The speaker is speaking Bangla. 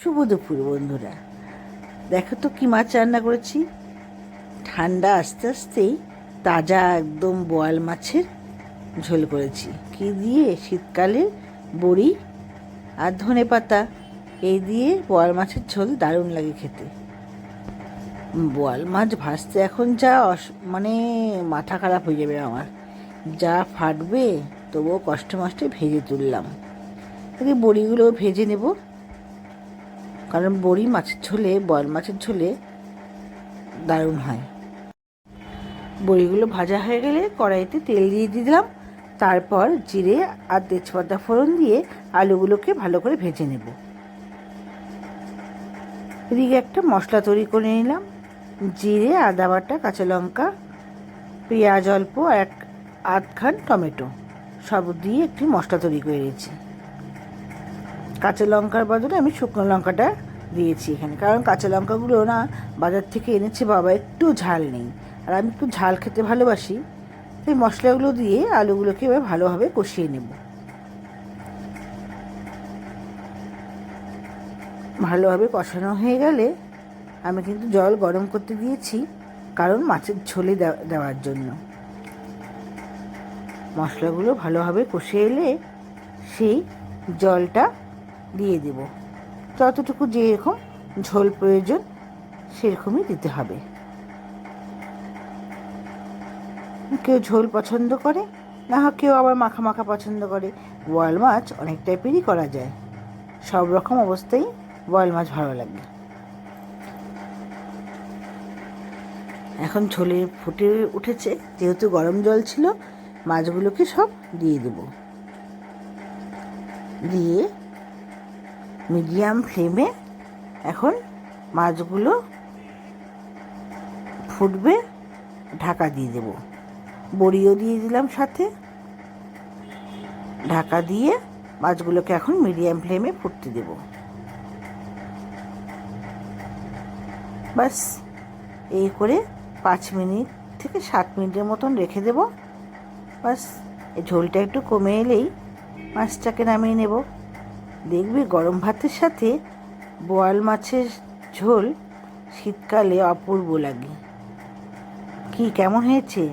শুভ দুপুর বন্ধুরা। দেখো তো কি মাছ রান্না করেছি। ঠান্ডা আস্তে আস্তেই তাজা একদম বোয়াল মাছের ঝোল করেছি। কি দিয়ে? শীতকালে বড়ি আর ধনেপাতা এই দিয়ে বোয়াল মাছের ঝোল দারুণ লাগে খেতে। বোয়াল মাছ ভাজতে এখন যা মানে মাথা খারাপ হয়ে যাবে আমার, যা ফাটবে। তবুও কষ্টে মষ্টে ভেজে তুললাম। বড়িগুলো ভেজে নেব, কারণ বড়ি মাছের ঝোলে, বোয়াল মাছের ঝোলে দারুণ হয়। বড়িগুলো ভাজা হয়ে গেলে কড়াইতে তেল দিয়ে দিলাম। তারপর জিরে আর তেজপাতা ফোড়ন দিয়ে আলুগুলোকে ভালো করে ভেজে নেব। এদিকে একটা মশলা তৈরি করে নিলাম। জিরে, আদা বাটা, কাঁচা লঙ্কা, পেঁয়াজ অল্প আর আধখান টমেটো সব দিয়ে একটি মশলা তৈরি করে নিয়েছি। কাঁচা লঙ্কার বদলে আমি শুকনো লঙ্কাটা দিয়েছি এখানে, কারণ কাঁচা লঙ্কাগুলো না বাজার থেকে এনেছে বাবা, একটু ঝাল নেই, আর আমি একটু ঝাল খেতে ভালোবাসি। এই মশলাগুলো দিয়ে আলুগুলোকে এবার ভালোভাবে কষিয়ে নেব। ভালোভাবে কষানো হয়ে গেলে আমি কিন্তু জল গরম করতে দিয়েছি, কারণ মাছের ঝোলে দেওয়ার জন্য। মশলাগুলো ভালোভাবে কষে এলে সেই জলটা দিয়ে দেব। যতটুকু যেরকম ঝোল প্রয়োজন সেরকমই দিতে হবে। কেউ ঝোল পছন্দ করে, না হয় কেউ আবার মাখা মাখা পছন্দ করে। বোয়াল মাছ অনেক টাইপেরই করা যায়, সব রকম অবস্থায় বোয়াল মাছ ভালো লাগে। এখন ঝোলে ফুটে উঠেছে, যেহেতু গরম জল ছিল, মাছগুলোকে সব দিয়ে দেব। দিয়ে মিডিয়াম ফ্লেমে এখন মাছগুলো ফুটবে, ঢাকা দিয়ে দেব। বড়িও দিয়ে দিলাম সাথে। ঢাকা দিয়ে মাছগুলোকে এখন মিডিয়াম ফ্লেমে ফুটতে দেব। বাস এই করে 5 মিনিট থেকে 7 মিনিটের মতন রেখে দেব। বাস এই ঝোলটা একটু কমে এলেই মাছটাকে নামিয়ে নেব। দেখবি গরম ভাতের সাথে বোয়াল মাছের ঝোল শীতকালে অপূর্ব লাগে। কি কেমন হয়েছে?